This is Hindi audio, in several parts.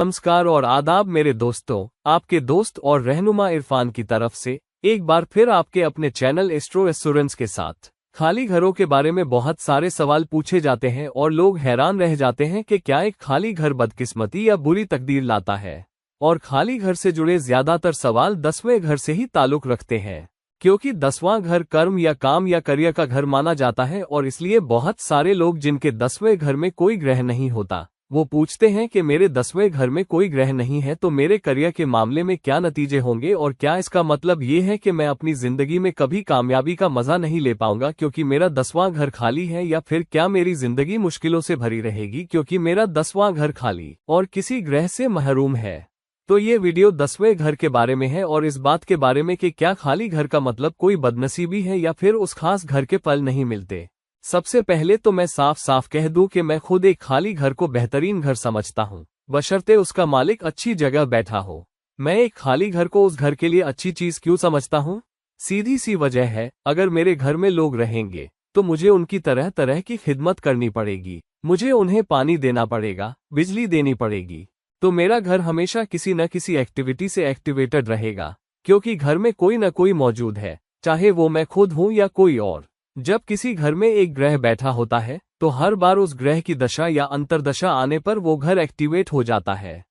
नमस्कार और आदाब मेरे दोस्तों, आपके दोस्त और रहनुमा इरफान की तरफ से एक बार फिर आपके अपने चैनल एस्ट्रो एस्योरेंस के साथ। खाली घरों के बारे में बहुत सारे सवाल पूछे जाते हैं और लोग हैरान रह जाते हैं कि क्या एक खाली घर बदकिस्मती या बुरी तकदीर लाता है। और खाली घर से जुड़े ज्यादातर सवाल 10वें घर से ही ताल्लुक रखते हैं, क्योंकि 10वां घर कर्म या काम या करियर का घर माना जाता है और इसलिए बहुत सारे लोग जिनके 10वें घर में कोई ग्रह नहीं होता, वो पूछते हैं कि मेरे 10वें घर में कोई ग्रह नहीं है तो मेरे करियर के मामले में क्या नतीजे होंगे, और क्या इसका मतलब ये है कि मैं अपनी जिंदगी में कभी कामयाबी का मजा नहीं ले पाऊंगा क्योंकि मेरा 10वां घर खाली है, या फिर क्या मेरी जिंदगी मुश्किलों से भरी रहेगी क्योंकि मेरा 10वां घर खाली और किसी ग्रह से महरूम है। तो ये वीडियो 10वें घर के बारे में है और इस बात के बारे में कि क्या खाली घर का मतलब कोई बदनसीबी है या फिर उस खास घर के फल नहीं मिलते। सबसे पहले तो मैं साफ साफ कह दूं कि मैं खुद एक खाली घर को बेहतरीन घर समझता हूं, बशर्ते उसका मालिक अच्छी जगह बैठा हो। मैं एक खाली घर को उस घर के लिए अच्छी चीज क्यों समझता हूं? सीधी सी वजह है, अगर मेरे घर में लोग रहेंगे तो मुझे उनकी तरह तरह की खिदमत करनी पड़ेगी, मुझे उन्हें पानी देना पड़ेगा, बिजली देनी पड़ेगी, तो मेरा घर हमेशा किसी न किसी एक्टिविटी से एक्टिवेटेड रहेगा, क्योंकि घर में कोई न कोई मौजूद है, चाहे वो मैं खुद हूं या कोई और। जब किसी घर में एक ग्रह बैठा होता है तो हर बार उस ग्रह की दशा या अंतर्दशा आने पर वो घर एक्टिवेट हो जाता है।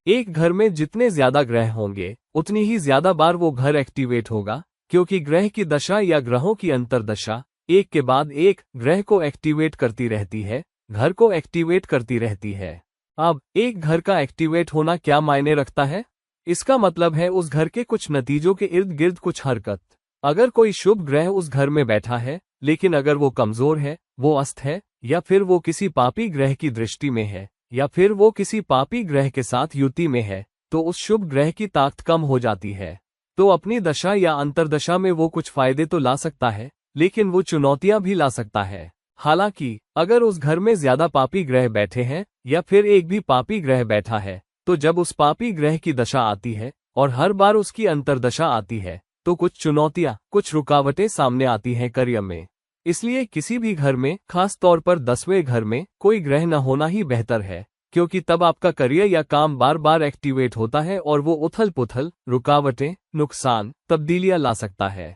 एक घर में जितने ज्यादा ग्रह होंगे उतनी ही ज्यादा बार वो घर एक्टिवेट होगा, क्योंकि ग्रह की दशा या ग्रहों की अंतर्दशा एक के बाद एक ग्रह को एक्टिवेट करती रहती है, घर को एक्टिवेट करती रहती है। अब एक घर का एक्टिवेट होना क्या मायने रखता है? इसका मतलब है उस घर के कुछ नतीजों के इर्द गिर्द कुछ हरकत। अगर कोई शुभ ग्रह उस घर में बैठा है, लेकिन अगर वो कमजोर है, वो अस्त है, या फिर वो किसी पापी ग्रह की दृष्टि में है, या फिर वो किसी पापी ग्रह के साथ युति में है, तो उस शुभ ग्रह की ताकत कम हो जाती है। तो अपनी दशा या अंतर्दशा में वो कुछ फायदे तो ला सकता है, लेकिन वो चुनौतियां भी ला सकता है। हालांकि अगर उस घर में ज्यादा पापी ग्रह बैठे हैं या फिर एक भी पापी ग्रह बैठा है, तो जब उस पापी ग्रह की दशा आती है और हर बार उसकी अंतर्दशा आती है तो कुछ चुनौतियां, कुछ रुकावटें सामने आती हैं करियर में। इसलिए किसी भी घर में, खास तौर पर 10वें घर में, कोई ग्रह न होना ही बेहतर है, क्योंकि तब आपका करियर या काम बार बार एक्टिवेट होता है और वो उथल पुथल, रुकावटें, नुकसान, तब्दीलियां ला सकता है।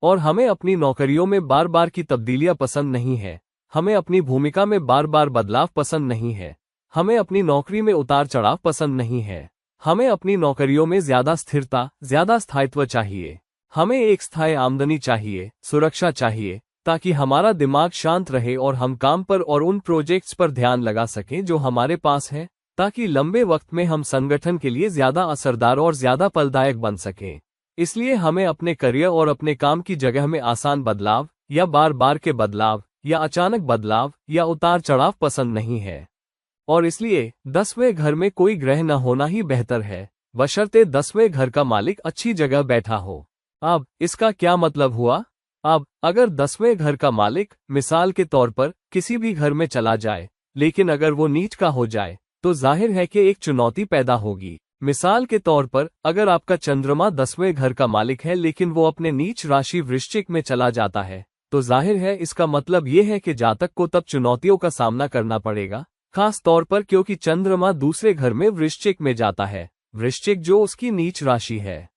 और हमें अपनी नौकरियों में बार बार की तब्दीलियां पसंद नहीं है, हमें अपनी भूमिका में बार बार बदलाव पसंद नहीं है, हमें अपनी नौकरी में उतार चढ़ाव पसंद नहीं है, हमें अपनी नौकरियों में ज्यादा स्थिरता, ज्यादा स्थायित्व चाहिए, हमें एक स्थायी आमदनी चाहिए, सुरक्षा चाहिए, ताकि हमारा दिमाग शांत रहे और हम काम पर और उन प्रोजेक्ट्स पर ध्यान लगा सकें जो हमारे पास हैं, ताकि लंबे वक्त में हम संगठन के लिए ज्यादा असरदार और ज्यादा फलदायक बन सकें। इसलिए हमें अपने करियर और अपने काम की जगह में आसान बदलाव या बार बार के बदलाव या अचानक बदलाव या उतार चढ़ाव पसंद नहीं है। और इसलिए 10वें घर में कोई ग्रह न होना ही बेहतर है, बशर्ते 10वें घर का मालिक अच्छी जगह बैठा हो। अब इसका क्या मतलब हुआ? अब अगर 10वें घर का मालिक मिसाल के तौर पर किसी भी घर में चला जाए, लेकिन अगर वो नीच का हो जाए, तो जाहिर है कि एक चुनौती पैदा होगी। मिसाल के तौर पर अगर आपका चंद्रमा 10वें घर का मालिक है लेकिन वो अपने नीच राशि वृश्चिक में चला जाता है, तो जाहिर है इसका मतलब ये है कि जातक को तब चुनौतियों का सामना करना पड़ेगा, खास तौर पर क्योंकि चंद्रमा दूसरे घर में वृश्चिक में जाता है, वृश्चिक जो उसकी नीच राशि है।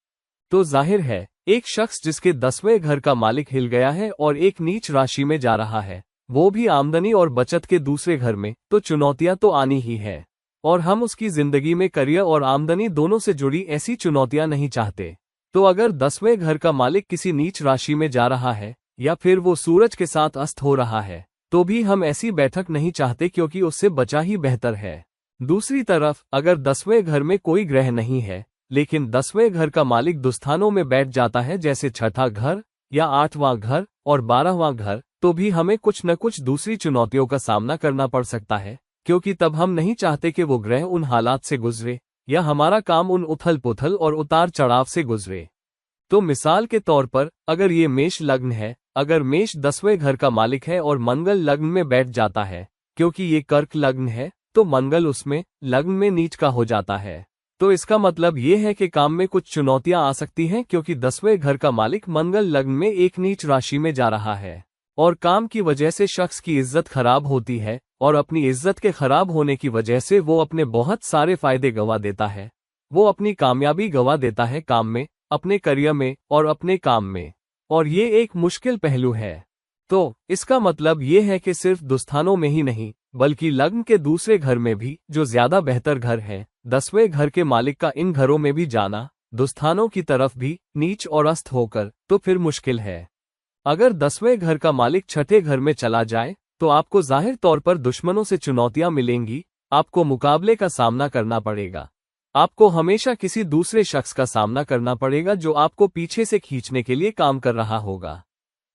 तो जाहिर है एक शख्स जिसके 10वें घर का मालिक हिल गया है और एक नीच राशि में जा रहा है, वो भी आमदनी और बचत के दूसरे घर में, तो चुनौतियां तो आनी ही है। और हम उसकी जिंदगी में करियर और आमदनी दोनों से जुड़ी ऐसी चुनौतियां नहीं चाहते। तो अगर 10वें घर का मालिक किसी नीच राशि में जा रहा है या फिर वो सूरज के साथ अस्त हो रहा है, तो भी हम ऐसी बैठक नहीं चाहते, क्योंकि उससे बचा ही बेहतर है। दूसरी तरफ अगर 10वें घर में कोई ग्रह नहीं है लेकिन 10वें घर का मालिक दुस्थानों में बैठ जाता है, जैसे छठा घर या 8वां घर और 12वां घर, तो भी हमें कुछ न कुछ दूसरी चुनौतियों का सामना करना पड़ सकता है, क्योंकि तब हम नहीं चाहते कि वो ग्रह उन हालात से गुजरे या हमारा काम उन उथल पुथल और उतार चढ़ाव से गुजरे। तो मिसाल के तौर पर अगर ये मेष लग्न है, अगर मेष 10वें घर का मालिक है और मंगल लग्न में बैठ जाता है, क्योंकि ये कर्क लग्न है, तो मंगल उसमें लग्न में नीच का हो जाता है, तो इसका मतलब ये है कि काम में कुछ चुनौतियां आ सकती हैं, क्योंकि 10वें घर का मालिक मंगल लग्न में एक नीच राशि में जा रहा है और काम की वजह से शख्स की इज्जत खराब होती है और अपनी इज्जत के खराब होने की वजह से वो अपने बहुत सारे फायदे गंवा देता है। वो अपनी कामयाबी गंवा देता है काम में, अपने करियर में और अपने काम में। और ये एक मुश्किल पहलू है। तो इसका मतलब ये है कि सिर्फ दुस्थानों में ही नहीं, बल्कि लग्न के दूसरे घर में भी, जो ज्यादा बेहतर घर है, 10वें घर के मालिक का इन घरों में भी जाना, दुस्थानों की तरफ भी नीच और अस्त होकर, तो फिर मुश्किल है। अगर 10वें घर का मालिक छठे घर में चला जाए तो आपको जाहिर तौर पर दुश्मनों से चुनौतियां मिलेंगी, आपको मुकाबले का सामना करना पड़ेगा। आपको हमेशा किसी दूसरे शख्स का सामना करना पड़ेगा जो आपको पीछे से खींचने के लिए काम कर रहा होगा।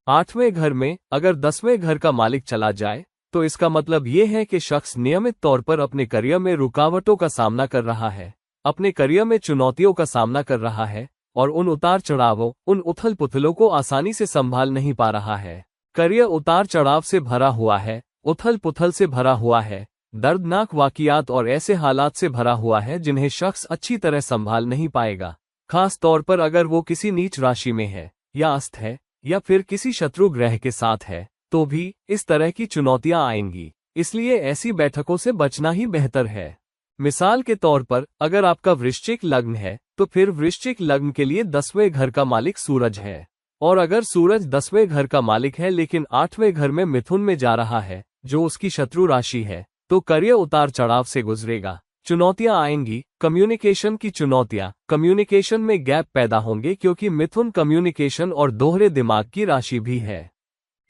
8वें घर में अगर 10वें घर का मालिक चला जाए तो इसका मतलब ये है कि शख्स नियमित तौर पर अपने करियर में रुकावटों का सामना कर रहा है, अपने करियर में चुनौतियों का सामना कर रहा है और उन उतार चढ़ावों, उन उथल पुथलों को आसानी से संभाल नहीं पा रहा है। करियर उतार चढ़ाव से भरा हुआ है, उथल पुथल से भरा हुआ है, दर्दनाक वाकियात और ऐसे हालात से भरा हुआ है जिन्हें शख्स अच्छी तरह संभाल नहीं पाएगा। खास तौर पर अगर वो किसी नीच राशि में है या अस्त है या फिर किसी शत्रु ग्रह के साथ है, तो भी इस तरह की चुनौतियां आएंगी। इसलिए ऐसी बैठकों से बचना ही बेहतर है। मिसाल के तौर पर अगर आपका वृश्चिक लग्न है तो फिर वृश्चिक लग्न के लिए 10वें घर का मालिक सूरज है। और अगर सूरज 10वें घर का मालिक है लेकिन 8वें घर में मिथुन में जा रहा है, जो उसकी शत्रु राशि है, तो करियर उतार चढ़ाव से गुजरेगा। चुनौतियां आएंगी, कम्युनिकेशन की चुनौतियां, कम्युनिकेशन में गैप पैदा होंगे क्योंकि मिथुन कम्युनिकेशन और दोहरे दिमाग की राशि भी है।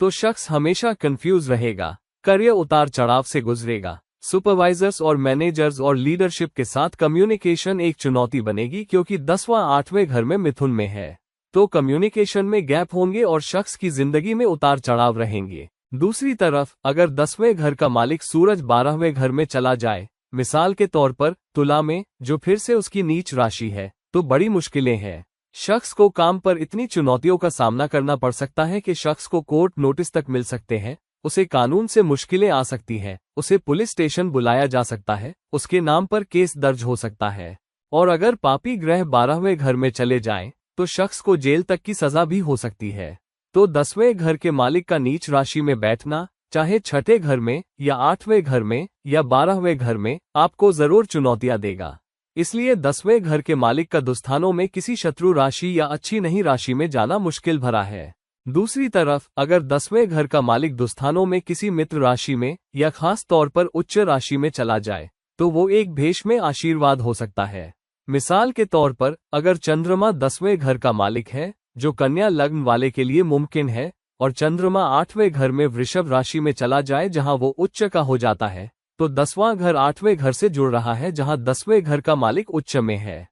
तो शख्स हमेशा कंफ्यूज रहेगा, करियर उतार चढ़ाव से गुजरेगा। सुपरवाइजर्स और मैनेजर्स और लीडरशिप के साथ कम्युनिकेशन एक चुनौती बनेगी क्योंकि 10वां 8वें घर में मिथुन में है। तो कम्युनिकेशन में गैप होंगे और शख्स की जिंदगी में उतार चढ़ाव रहेंगे। दूसरी तरफ अगर 10वें घर का मालिक सूरज 12वें घर में चला जाए, मिसाल के तौर पर तुला में, जो फिर से उसकी नीच राशि है, तो बड़ी मुश्किलें हैं। शख्स को काम पर इतनी चुनौतियों का सामना करना पड़ सकता है कि शख्स को कोर्ट नोटिस तक मिल सकते हैं, उसे कानून से मुश्किलें आ सकती हैं, उसे पुलिस स्टेशन बुलाया जा सकता है, उसके नाम पर केस दर्ज हो सकता है। और अगर पापी ग्रह 12वें घर में चले जाएं, तो शख्स को जेल तक की सजा भी हो सकती है। तो 10वें घर के मालिक का नीच राशि में बैठना, चाहे छठे घर में या 8वें घर में या 12वें घर में, आपको जरूर चुनौतियां देगा। इसलिए 10वें घर के मालिक का दुस्थानों में किसी शत्रु राशि या अच्छी नहीं राशि में जाना मुश्किल भरा है। दूसरी तरफ अगर 10वें घर का मालिक दुस्थानों में किसी मित्र राशि में या खास तौर पर उच्च राशि में चला जाए, तो वो एक भेष में आशीर्वाद हो सकता है। मिसाल के तौर पर अगर चंद्रमा 10वें घर का मालिक है, जो कन्या लग्न वाले के लिए मुमकिन है, और चंद्रमा 8वें घर में वृषभ राशि में चला जाए जहां वो उच्च का हो जाता है, तो 10वां घर 8वें घर से जुड़ रहा है जहां 10वें घर का मालिक उच्च में है।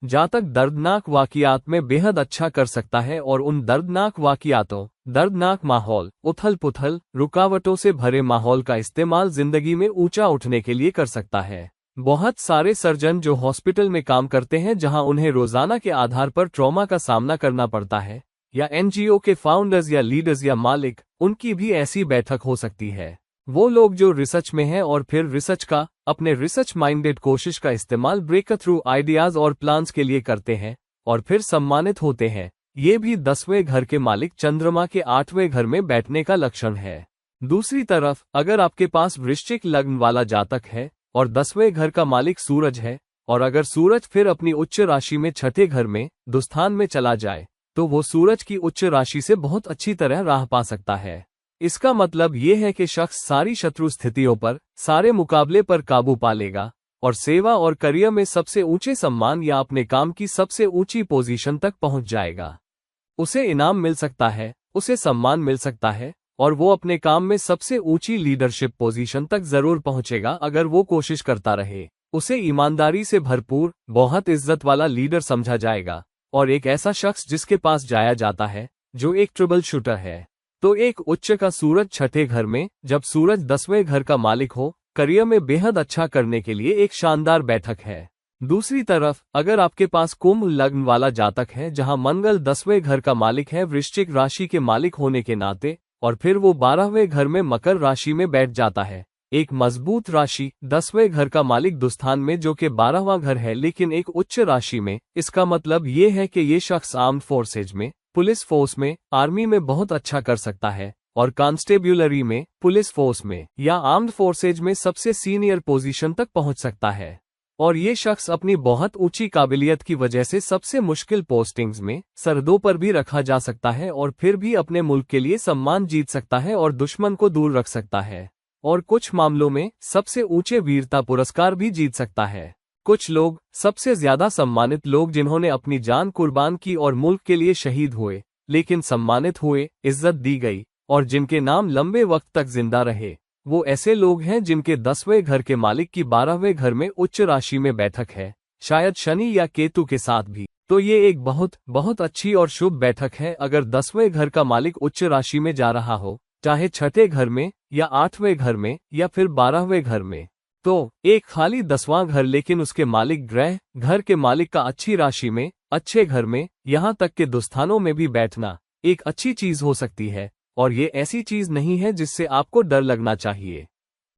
जातक दर्दनाक वाकियात में बेहद अच्छा कर सकता है और उन दर्दनाक वाकियातों, दर्दनाक माहौल, उथल पुथल, रुकावटों से भरे माहौल का इस्तेमाल जिंदगी में ऊंचा उठने के लिए कर सकता है। बहुत सारे सर्जन जो हॉस्पिटल में काम करते हैं जहां उन्हें रोजाना के आधार पर ट्रॉमा का सामना करना पड़ता है, या एनजीओ के फाउंडर्स या लीडर्स या मालिक, उनकी भी ऐसी बैठक हो सकती है। वो लोग जो रिसर्च में हैं और फिर रिसर्च का, अपने रिसर्च माइंडेड कोशिश का इस्तेमाल ब्रेक थ्रू आइडियाज और प्लान्स के लिए करते हैं और फिर सम्मानित होते हैं, ये भी 10वें घर के मालिक चंद्रमा के 8वें घर में बैठने का लक्षण है। दूसरी तरफ अगर आपके पास वृश्चिक लग्न वाला जातक है और 10वें घर का मालिक सूरज है, और अगर सूरज फिर अपनी उच्च राशि में छठे घर में दुस्थान में चला जाए, तो वो सूरज की उच्च राशि से बहुत अच्छी तरह राह पा सकता है। इसका मतलब ये है कि शख्स सारी शत्रु स्थितियों पर, सारे मुकाबले पर काबू पा लेगा और सेवा और करियर में सबसे ऊंचे सम्मान या अपने काम की सबसे ऊंची पोजीशन तक पहुंच जाएगा। उसे इनाम मिल सकता है, उसे सम्मान मिल सकता है और वो अपने काम में सबसे ऊंची लीडरशिप पोजीशन तक जरूर पहुंचेगा अगर वो कोशिश करता रहे। उसे ईमानदारी से भरपूर, बहुत इज्जत वाला लीडर समझा जाएगा और एक ऐसा शख्स जिसके पास जाया जाता है, जो एक ट्रबल शूटर है। तो एक उच्च का सूरज छठे घर में, जब सूरज 10वें घर का मालिक हो, करियर में बेहद अच्छा करने के लिए एक शानदार बैठक है। दूसरी तरफ अगर आपके पास कुंभ लग्न वाला जातक है जहां मंगल 10वें घर का मालिक है वृश्चिक राशि के मालिक होने के नाते, और फिर वो 12वें घर में मकर राशि में बैठ जाता है, एक मजबूत राशि 10वें घर का मालिक दुस्थान में जो कि 12वां घर है लेकिन एक उच्च राशि में, इसका मतलब ये है कि ये शख्स आर्म्ड फोर्सेज में, पुलिस फोर्स में, आर्मी में बहुत अच्छा कर सकता है और कांस्टेब्युलरी में, पुलिस फोर्स में या आर्म्ड फोर्सेज में सबसे सीनियर पोजीशन तक पहुंच सकता है। और ये शख्स अपनी बहुत ऊंची काबिलियत की वजह से सबसे मुश्किल पोस्टिंग्स में, सरहदों पर भी रखा जा सकता है और फिर भी अपने मुल्क के लिए सम्मान जीत सकता है और दुश्मन को दूर रख सकता है, और कुछ मामलों में सबसे ऊंचे वीरता पुरस्कार भी जीत सकता है। कुछ लोग, सबसे ज्यादा सम्मानित लोग जिन्होंने अपनी जान कुर्बान की और मुल्क के लिए शहीद हुए, लेकिन सम्मानित हुए, इज्जत दी गई और जिनके नाम लंबे वक्त तक जिंदा रहे, वो ऐसे लोग हैं जिनके 10वें घर के मालिक की 12वें घर में उच्च राशि में बैठक है, शायद शनि या केतु के साथ भी। तो ये एक बहुत बहुत अच्छी और शुभ बैठक है अगर 10वें घर का मालिक उच्च राशि में जा रहा हो, चाहे छठे घर में या 8वें घर में या फिर 12वें घर में। तो एक खाली 10वां घर लेकिन उसके मालिक ग्रह घर के मालिक का अच्छी राशि में, अच्छे घर में, यहाँ तक के दुस्थानों में भी बैठना एक अच्छी चीज हो सकती है, और ये ऐसी चीज नहीं है जिससे आपको डर लगना चाहिए।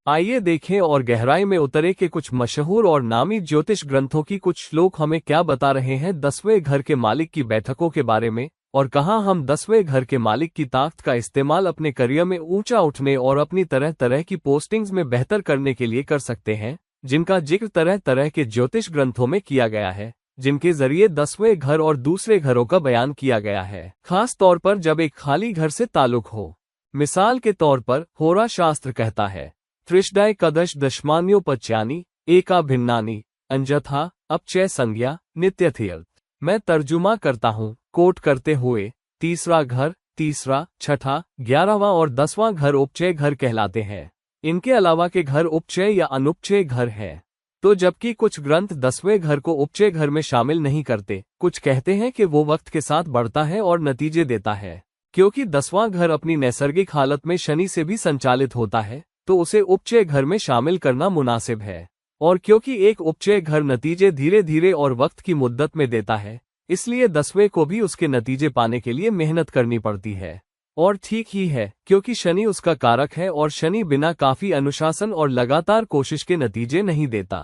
आइए देखें और गहराई में उतरे कि कुछ मशहूर और नामी ज्योतिष ग्रंथों की कुछ श्लोक हमें क्या बता रहे हैं 10वें घर के मालिक की बैठकों के बारे में, और कहाँ हम 10वें घर के मालिक की ताकत का इस्तेमाल अपने करियर में ऊंचा उठने और अपनी तरह तरह की पोस्टिंग्स में बेहतर करने के लिए कर सकते हैं, जिनका जिक्र तरह तरह के ज्योतिष ग्रंथों में किया गया है, जिनके जरिए 10वें घर और दूसरे घरों का बयान किया गया है, खास तौर पर जब एक खाली घर से ताल्लुक हो। मिसाल के तौर पर होरा शास्त्र कहता है त्रिशदाय कदश दशमान्योपच्यानि एका भिन्नानि अंजथा अपचय संज्ञा नित्यथयर्थ। मैं तर्जुमा करता हूँ, कोट करते हुए, तीसरा घर, तीसरा, छठा, 11वां और 10वां घर उपचय घर कहलाते हैं। इनके अलावा के घर उपचय या अनुपचय घर है। तो जबकि कुछ ग्रंथ 10वें घर को उपचय घर में शामिल नहीं करते, कुछ कहते हैं कि वो वक्त के साथ बढ़ता है और नतीजे देता है। क्योंकि 10वां घर अपनी नैसर्गिक हालत में शनि से भी संचालित होता है, तो उसे उपचय घर में शामिल करना मुनासिब है। और क्योंकि एक उपचय घर नतीजे धीरे धीरे और वक्त की मुद्दत में देता है, इसलिए 10वें को भी उसके नतीजे पाने के लिए मेहनत करनी पड़ती है। और ठीक ही है, क्योंकि शनि उसका कारक है और शनि बिना काफी अनुशासन और लगातार कोशिश के नतीजे नहीं देता।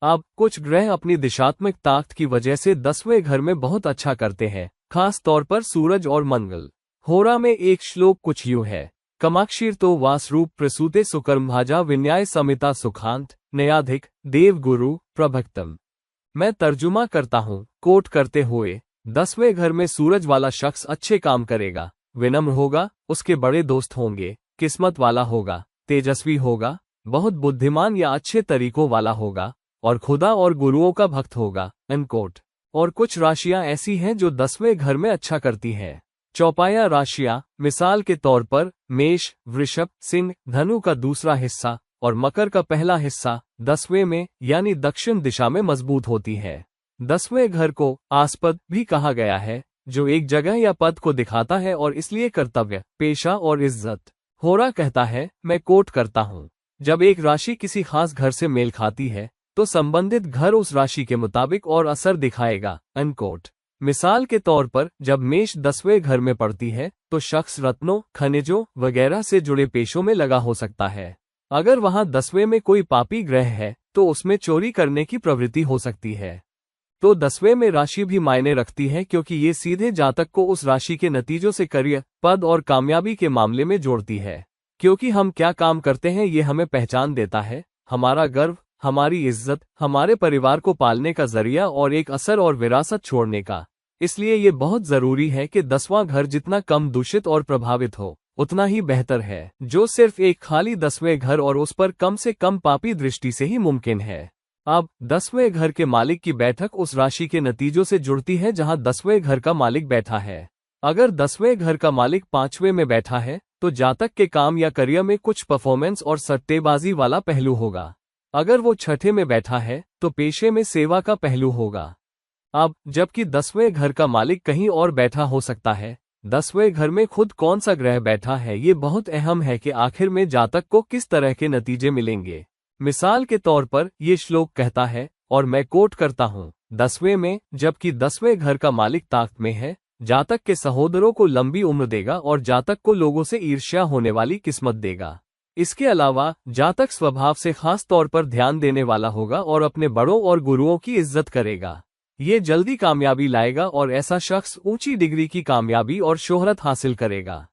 अब कुछ ग्रह अपनी दिशात्मक ताकत की वजह से 10वें घर में बहुत अच्छा करते हैं, खास तौर पर सूरज और मंगल। होरा में एक श्लोक कुछ यूं है, कमाक्षीर तो वासरूप प्रसूते सुकर्मभाजा विन्याय समिता सुखांत नयाधिक देव गुरु प्रभक्तम। मैं तर्जुमा करता हूँ, कोट करते हुए, 10वें घर में सूरज वाला शख्स अच्छे काम करेगा, विनम्र होगा, उसके बड़े दोस्त होंगे, किस्मत वाला होगा, तेजस्वी होगा, बहुत बुद्धिमान या अच्छे तरीकों वाला होगा और खुदा और गुरुओं का भक्त होगा। अनकोट। और कुछ राशियां ऐसी हैं जो 10वें घर में अच्छा करती हैं। चौपाया राशियां, मिसाल के तौर पर मेष, वृषभ, सिंह, धनु का दूसरा हिस्सा और मकर का पहला हिस्सा 10वें में यानी दक्षिण दिशा में मजबूत होती है। 10वें घर को आस्पद भी कहा गया है, जो एक जगह या पद को दिखाता है और इसलिए कर्तव्य, पेशा और इज्जत। होरा कहता है, मैं कोट करता हूँ, जब एक राशि किसी खास घर से मेल खाती है तो संबंधित घर उस राशि के मुताबिक और असर दिखाएगा। अनकोट। मिसाल के तौर पर जब मेष 10वें घर में पड़ती है तो शख्स रत्नों, खनिजों वगैरह से जुड़े पेशों में लगा हो सकता है। अगर वहां 10वें में कोई पापी ग्रह है तो उसमें चोरी करने की प्रवृत्ति हो सकती है। तो 10वें में राशि भी मायने रखती है, क्योंकि ये सीधे जातक को उस राशि के नतीजों से करियर, पद और कामयाबी के मामले में जोड़ती है। क्योंकि हम क्या काम करते हैं ये हमें पहचान देता है, हमारा गर्व, हमारी इज्जत, हमारे परिवार को पालने का जरिया और एक असर और विरासत छोड़ने का। इसलिए ये बहुत जरूरी है कि 10वां घर जितना कम दूषित और प्रभावित हो उतना ही बेहतर है, जो सिर्फ एक खाली 10वें घर और उस पर कम से कम पापी दृष्टि से ही मुमकिन है। अब 10वें घर के मालिक की बैठक उस राशि के नतीजों से जुड़ती है जहां 10वें घर का मालिक बैठा है। अगर 10वें घर का मालिक 5वें में बैठा है तो जातक के काम या करियर में कुछ परफॉर्मेंस और सट्टेबाजी वाला पहलू होगा। अगर वो छठे में बैठा है तो पेशे में सेवा का पहलू होगा। अब जबकि 10वें घर का मालिक कहीं और बैठा हो सकता है, 10वें घर में खुद कौन सा ग्रह बैठा है ये बहुत अहम है कि आखिर में जातक को किस तरह के नतीजे मिलेंगे। मिसाल के तौर पर ये श्लोक कहता है, और मैं कोट करता हूँ, 10वें में जबकि 10वें घर का मालिक ताकत में है, जातक के सहोदरों को लंबी उम्र देगा और जातक को लोगों से ईर्ष्या होने वाली किस्मत देगा। इसके अलावा जातक स्वभाव से खास तौर पर ध्यान देने वाला होगा और अपने बड़ों और गुरुओं की इज्जत करेगा। ये जल्दी कामयाबी लाएगा और ऐसा शख्स ऊंची डिग्री की कामयाबी और शोहरत हासिल करेगा।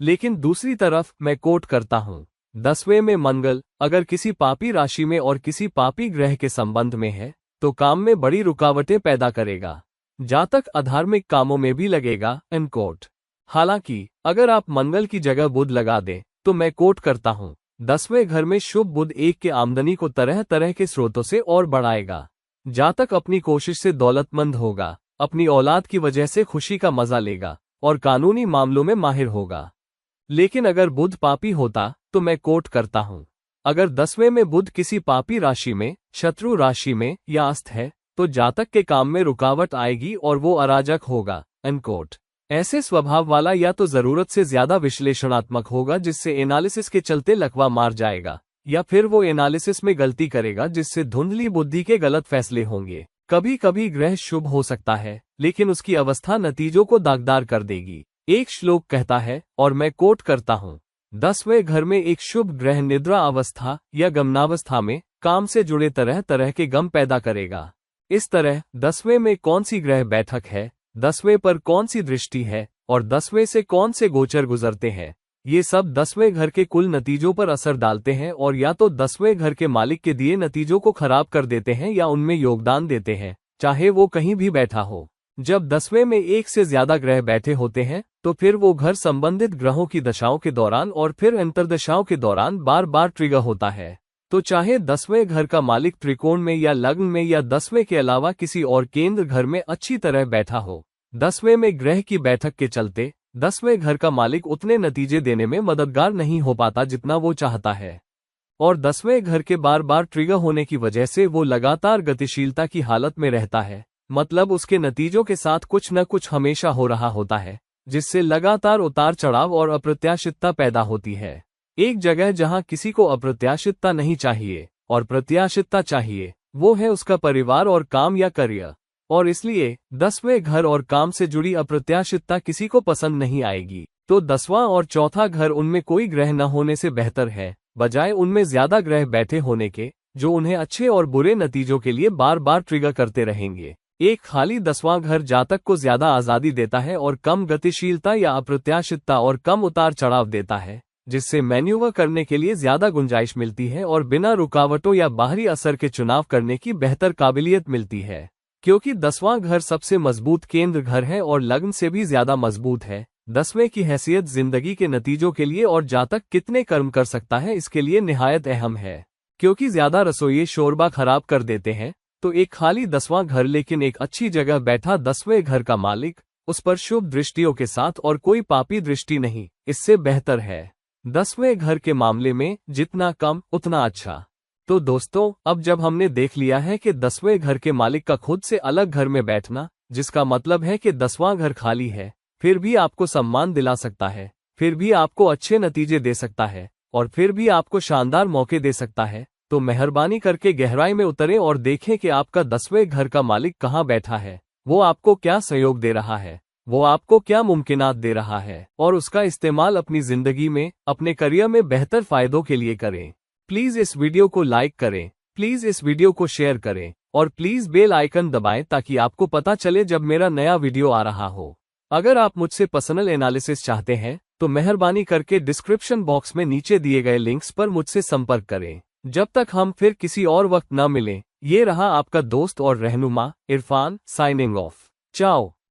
लेकिन दूसरी तरफ मैं कोट करता हूँ, 10वें में मंगल अगर किसी पापी राशि में और किसी पापी ग्रह के संबंध में है तो काम में बड़ी रुकावटें पैदा करेगा। जातक अधार्मिक कामों में भी लगेगा। End quote. हालांकि अगर आप मंगल की जगह बुध लगा दें तो मैं कोट करता हूँ, 10वें घर में शुभ बुध एक के आमदनी को तरह तरह के स्रोतों से और बढ़ाएगा। जातक अपनी कोशिश से दौलतमंद होगा, अपनी औलाद की वजह से खुशी का मजा लेगा और कानूनी मामलों में माहिर होगा। लेकिन अगर बुध पापी होता तो मैं कोट करता हूँ, अगर 10वें में बुध किसी पापी राशि में, शत्रु राशि में या अस्त है तो जातक के काम में रुकावट आएगी और वो अराजक होगा। अनकोट। ऐसे स्वभाव वाला या तो जरूरत से ज्यादा विश्लेषणात्मक होगा जिससे एनालिसिस के चलते लकवा मार जाएगा, या फिर वो एनालिसिस में गलती करेगा जिससे धुंधली बुद्धि के गलत फैसले होंगे। कभी कभी ग्रह शुभ हो सकता है लेकिन उसकी अवस्था नतीजों को दागदार कर देगी। एक श्लोक कहता है, और मैं कोट करता हूँ, 10वें घर में एक शुभ ग्रह निद्रा अवस्था या गमनावस्था में काम से जुड़े तरह तरह के गम पैदा करेगा। इस तरह 10वें में कौन सी ग्रह बैठक है, 10वें पर कौन सी दृष्टि है और 10वें से कौन से गोचर गुजरते हैं, ये सब 10वें घर के कुल नतीजों पर असर डालते हैं और या तो 10वें घर के मालिक के दिए नतीजों को खराब कर देते हैं या उनमें योगदान देते हैं, चाहे वो कहीं भी बैठा हो। जब 10वें में एक से ज्यादा ग्रह बैठे होते हैं तो फिर वो घर संबंधित ग्रहों की दशाओं के दौरान और फिर अंतर्दशाओं के दौरान बार बार ट्रिगर होता है। तो चाहे 10वें घर का मालिक त्रिकोण में या लग्न में या 10वें के अलावा किसी और केंद्र घर में अच्छी तरह बैठा हो, 10वें में ग्रह की बैठक के चलते 10वें घर का मालिक उतने नतीजे देने में मददगार नहीं हो पाता जितना वो चाहता है, और 10वें घर के बार बार ट्रिगर होने की वजह से वो लगातार गतिशीलता की हालत में रहता है। मतलब उसके नतीजों के साथ कुछ न कुछ हमेशा हो रहा होता है, जिससे लगातार उतार चढ़ाव और अप्रत्याशितता पैदा होती है। एक जगह जहां किसी को अप्रत्याशितता नहीं चाहिए और प्रत्याशितता चाहिए, वो है उसका परिवार और काम या करियर, और इसलिए 10वें घर और काम से जुड़ी अप्रत्याशितता किसी को पसंद नहीं आएगी। तो 10वां और चौथा घर उनमें कोई ग्रह न होने से बेहतर है, बजाय उनमें ज्यादा ग्रह बैठे होने के, जो उन्हें अच्छे और बुरे नतीजों के लिए बार बार ट्रिगर करते रहेंगे। एक खाली 10वां घर जातक को ज्यादा आजादी देता है और कम गतिशीलता या अप्रत्याशितता और कम उतार चढ़ाव देता है, जिससे मैन्यूवर करने के लिए ज्यादा गुंजाइश मिलती है और बिना रुकावटों या बाहरी असर के चुनाव करने की बेहतर काबिलियत मिलती है। क्योंकि 10वां घर सबसे मजबूत केंद्र घर है और लग्न से भी ज्यादा मजबूत है, 10वें की हैसियत जिंदगी के नतीजों के लिए और जातक कितने कर्म कर सकता है इसके लिए निहायत अहम है। क्योंकि ज्यादा रसोई शोरबा खराब कर देते हैं, तो एक खाली 10वां घर लेकिन एक अच्छी जगह बैठा 10वें घर का मालिक, उस पर शुभ दृष्टियों के साथ और कोई पापी दृष्टि नहीं, इससे बेहतर है। 10वें घर के मामले में जितना कम उतना अच्छा। तो दोस्तों, अब जब हमने देख लिया है कि 10वें घर के मालिक का खुद से अलग घर में बैठना, जिसका मतलब है कि 10वां घर खाली है, फिर भी आपको सम्मान दिला सकता है, फिर भी आपको अच्छे नतीजे दे सकता है और फिर भी आपको शानदार मौके दे सकता है, तो मेहरबानी करके गहराई में उतरें और देखें कि आपका 10वें घर का मालिक कहाँ बैठा है, वो आपको क्या सहयोग दे रहा है, वो आपको क्या मुमकिनात दे रहा है, और उसका इस्तेमाल अपनी जिंदगी में, अपने करियर में बेहतर फायदों के लिए करें। प्लीज इस वीडियो को लाइक करें, प्लीज इस वीडियो को शेयर करें और प्लीज बेल आइकन दबाएं ताकि आपको पता चले जब मेरा नया वीडियो आ रहा हो। अगर आप मुझसे पर्सनल एनालिसिस चाहते हैं तो मेहरबानी करके डिस्क्रिप्शन बॉक्स में नीचे दिए गए लिंक्स पर मुझसे संपर्क करें। जब तक हम फिर किसी और वक्त न मिलें, ये रहा आपका दोस्त और रहनुमा इरफान, साइनिंग ऑफ। चाओ।